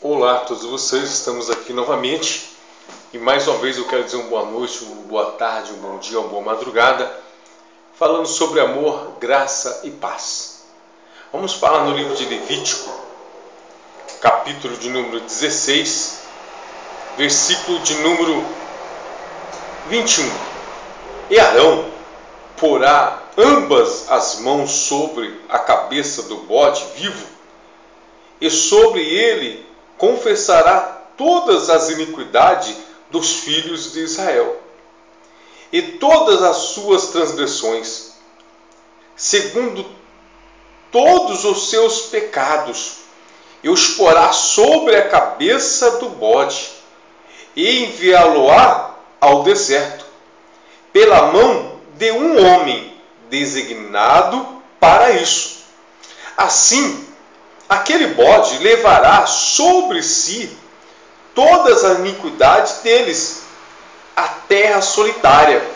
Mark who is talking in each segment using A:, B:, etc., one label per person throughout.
A: Olá a todos vocês, estamos aqui novamente e mais uma vez eu quero dizer uma boa noite, uma boa tarde, um bom dia, uma boa madrugada, falando sobre amor, graça e paz. Vamos falar no livro de Levítico, capítulo de número 16, versículo de número 21. E Arão porá ambas as mãos sobre a cabeça do bode vivo, e sobre ele confessará todas as iniquidades dos filhos de Israel, e todas as suas transgressões, segundo todos os seus pecados, e os porá sobre a cabeça do bode, e enviá-lo-á ao deserto, pela mão de um homem designado para isso. Assim, aquele bode levará sobre si todas as iniquidades deles, a terra solitária.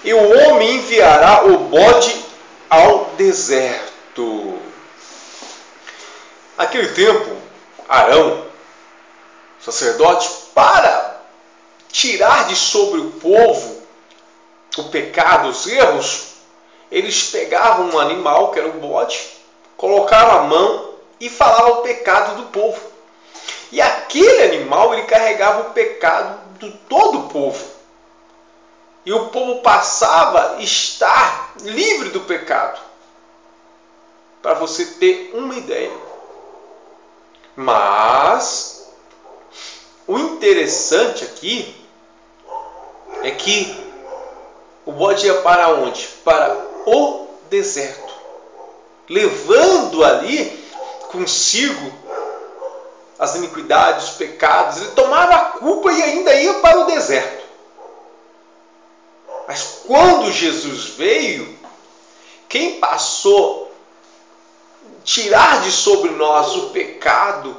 A: E o homem enviará o bode ao deserto. Naquele tempo, Arão, sacerdote, para tirar de sobre o povo o pecado, os erros, eles pegavam um animal, que era o bode, colocavam a mão e falavam o pecado do povo. E aquele animal, ele carregava o pecado de todo o povo. E o povo passava a estar livre do pecado. Para você ter uma ideia. Mas o interessante aqui é que o bode ia para onde? Para o deserto, levando ali consigo as iniquidades, os pecados. Ele tomava a culpa e ainda ia para o deserto. Mas quando Jesus veio, quem passou a tirar de sobre nós o pecado,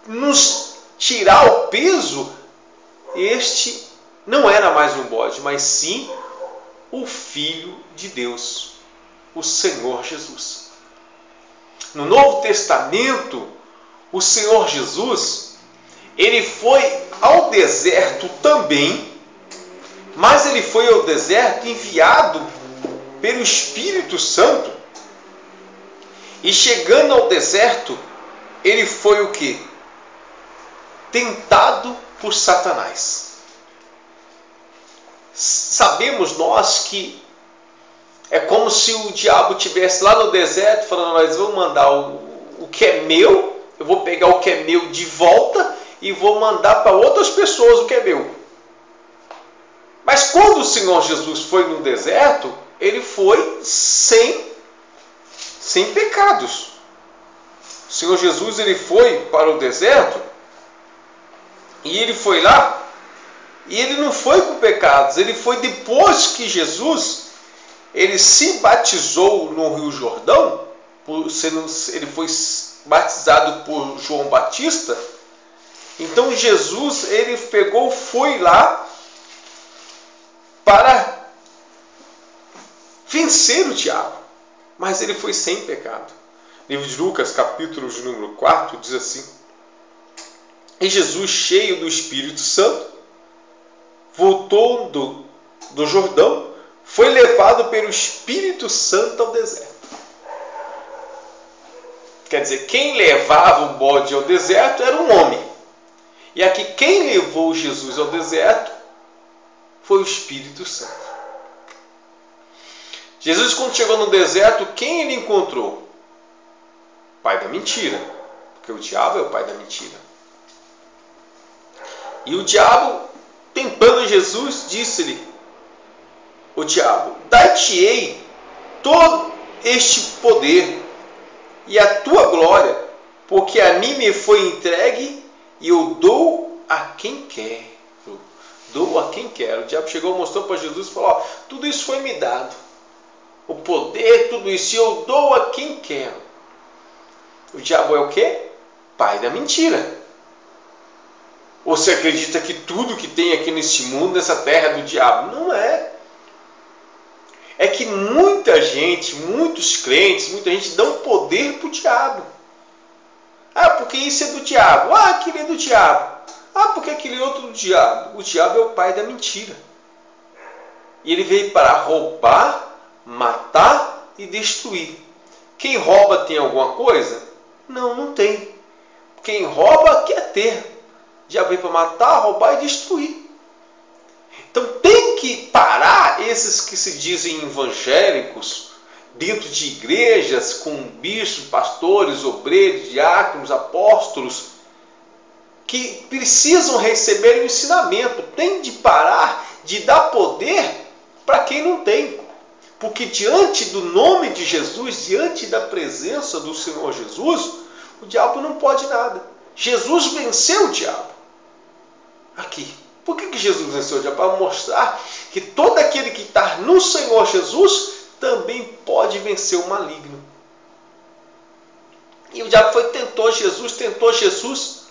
A: nos tirar o peso, este não era mais um bode, mas sim o Filho de Deus, o Senhor Jesus. No Novo Testamento, o Senhor Jesus, ele foi ao deserto também, mas ele foi ao deserto enviado pelo Espírito Santo. E chegando ao deserto, ele foi o quê? Tentado por Satanás. Sabemos nós que é como se o diabo estivesse lá no deserto falando: nós vamos mandar o que é meu, eu vou pegar o que é meu de volta e vou mandar para outras pessoas o que é meu. Mas quando o Senhor Jesus foi no deserto, ele foi sem pecados. O Senhor Jesus, ele foi para o deserto e ele foi lá. E ele não foi com pecados, ele foi depois que Jesus, ele se batizou no Rio Jordão, ele foi batizado por João Batista. Então Jesus, ele foi lá para vencer o diabo, mas ele foi sem pecado. Livro de Lucas, capítulo de número 4, diz assim: E Jesus, cheio do Espírito Santo, voltou do Jordão, foi levado pelo Espírito Santo ao deserto. Quer dizer, quem levava o bode ao deserto era um homem. E aqui quem levou Jesus ao deserto foi o Espírito Santo. Jesus, quando chegou no deserto, quem ele encontrou? O pai da mentira. Porque o diabo é o pai da mentira. E o diabo, tentando Jesus, disse-lhe, o diabo: dar-te-ei todo este poder e a tua glória, porque a mim me foi entregue e eu dou a quem quero. Dou a quem quero. O diabo chegou, mostrou para Jesus e falou: tudo isso foi me dado. O poder, tudo isso, eu dou a quem quero. O diabo é o quê? Pai da mentira. Ou você acredita que tudo que tem aqui neste mundo, nessa terra, é do diabo? Não é. É que muita gente, muitos crentes, muita gente dão poder para o diabo. Ah, porque isso é do diabo. Ah, aquele é do diabo. Ah, porque aquele é outro do diabo. O diabo é o pai da mentira. E ele veio para roubar, matar e destruir. Quem rouba tem alguma coisa? Não, não tem. Quem rouba quer ter. O diabo veio para matar, roubar e destruir. Então tem que parar esses que se dizem evangélicos, dentro de igrejas, com bispos, pastores, obreiros, diáconos, apóstolos, que precisam receber o ensinamento. Tem de parar de dar poder para quem não tem. Porque diante do nome de Jesus, diante da presença do Senhor Jesus, o diabo não pode nada. Jesus venceu o diabo. Aqui. Por que Jesus venceu o diabo? Para mostrar que todo aquele que está no Senhor Jesus também pode vencer o maligno. E o diabo tentou Jesus.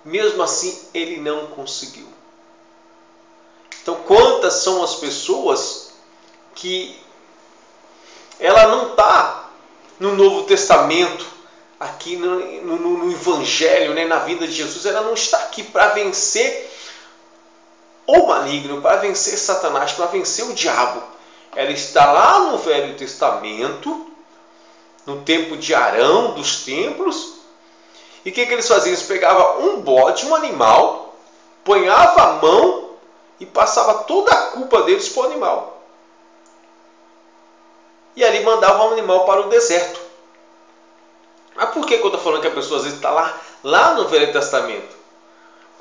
A: Mesmo assim, ele não conseguiu. Então, quantas são as pessoas que ela não está no Novo Testamento, aqui no Evangelho, né, na vida de Jesus, ela não está aqui para vencer o maligno, para vencer Satanás, para vencer o diabo. Ela está lá no Velho Testamento, no tempo de Arão, dos templos. E o que eles faziam? Eles pegavam um bode, um animal, ponhava a mão e passava toda a culpa deles para o animal. E ali mandavam o animal para o deserto. Mas por que eu estou falando que a pessoa às vezes está lá no Velho Testamento?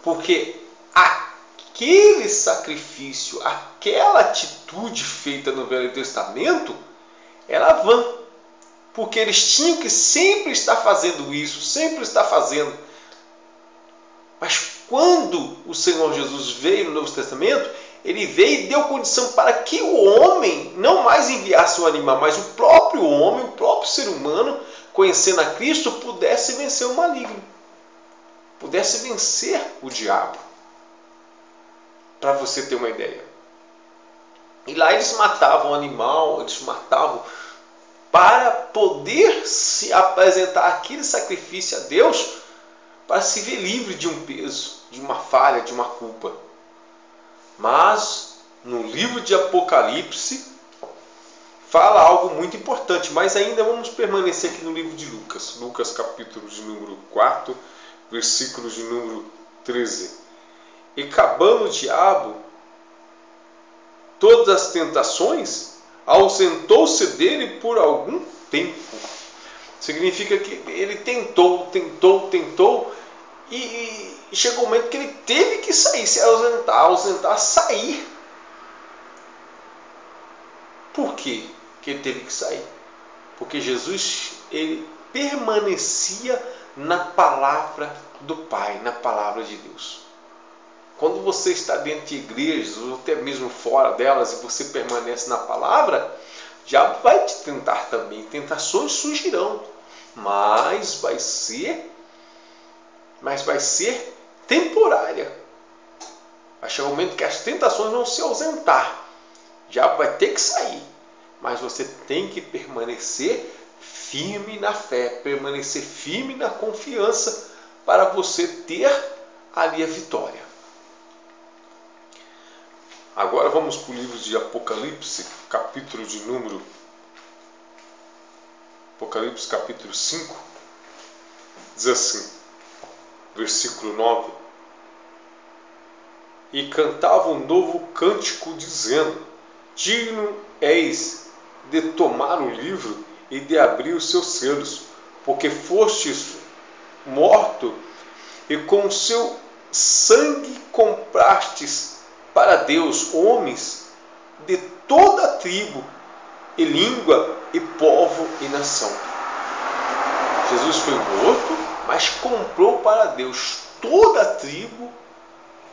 A: Porque aquele sacrifício, aquela atitude feita no Velho Testamento, era vã. Porque eles tinham que sempre estar fazendo isso, sempre estar fazendo. Mas quando o Senhor Jesus veio no Novo Testamento, ele veio e deu condição para que o homem não mais enviasse o animal, mas o próprio homem, o próprio ser humano, conhecendo a Cristo, pudesse vencer o maligno, pudesse vencer o diabo. Para você ter uma ideia. E lá eles matavam o animal, eles matavam para poder se apresentar aquele sacrifício a Deus, para se ver livre de um peso, de uma falha, de uma culpa. Mas no livro de Apocalipse fala algo muito importante, mas ainda vamos permanecer aqui no livro de Lucas. Lucas capítulo de número 4, versículo de número 13. E acabando o diabo todas as tentações, ausentou-se dele por algum tempo. Significa que ele tentou e chegou um momento que ele teve que sair, se ausentar, sair. Por quê que ele teve que sair? Porque Jesus, ele permanecia na palavra do Pai, na palavra de Deus. Quando você está dentro de igrejas, ou até mesmo fora delas, e você permanece na palavra, o diabo vai te tentar também. Tentações surgirão, mas vai ser temporária. Vai chegar um momento que as tentações vão se ausentar. O diabo vai ter que sair, mas você tem que permanecer firme na fé, permanecer firme na confiança, para você ter ali a vitória. Agora vamos para o livro de Apocalipse, capítulo de número... Apocalipse capítulo 5, diz assim, versículo 9. E cantava um novo cântico, dizendo: digno és de tomar o livro e de abrir os seus selos, porque fostes morto e com o seu sangue comprastes para Deus homens de toda a tribo e língua e povo e nação. Jesus foi morto, mas comprou para Deus toda a tribo,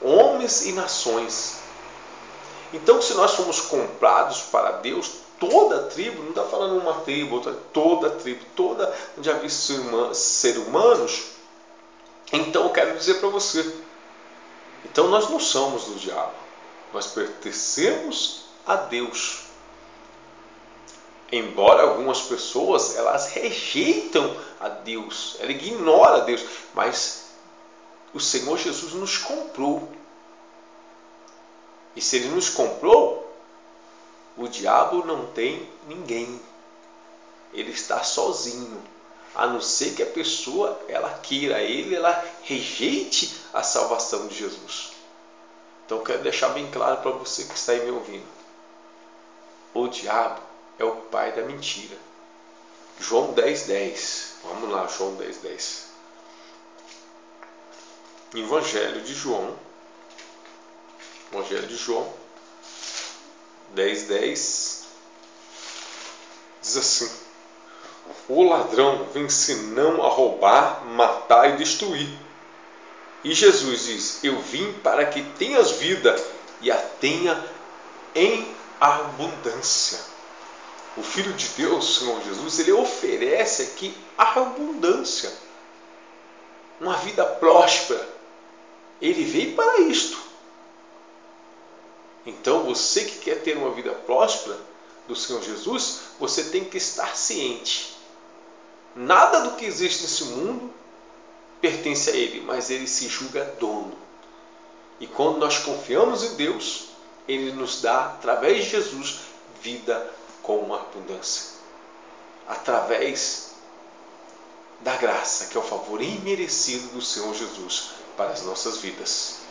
A: homens e nações. Então, se nós fomos comprados para Deus, toda a tribo, não está falando uma tribo, outra, toda a tribo, toda onde havia seres humanos, então eu quero dizer para você, então nós não somos do diabo, nós pertencemos a Deus. Embora algumas pessoas elas rejeitam a Deus, ela ignora a Deus, mas o Senhor Jesus nos comprou. E se Ele nos comprou, o diabo não tem ninguém. Ele está sozinho, a não ser que a pessoa ela queira Ele, ela rejeite a salvação de Jesus. Então eu quero deixar bem claro para você que está aí me ouvindo. O diabo é o pai da mentira. João 10:10. Vamos lá, João 10:10. Evangelho de João 10:10 diz assim: o ladrão vem senão a roubar, matar e destruir. E Jesus diz: eu vim para que tenhas vida e a tenha em abundância. O Filho de Deus, Senhor Jesus, Ele oferece aqui a abundância, uma vida próspera. Ele veio para isto. Então você que quer ter uma vida próspera do Senhor Jesus, você tem que estar ciente. Nada do que existe nesse mundo pertence a Ele, mas Ele se julga dono. E quando nós confiamos em Deus, Ele nos dá, através de Jesus, vida com uma abundância. Através da graça, que é o favor imerecido do Senhor Jesus para as nossas vidas.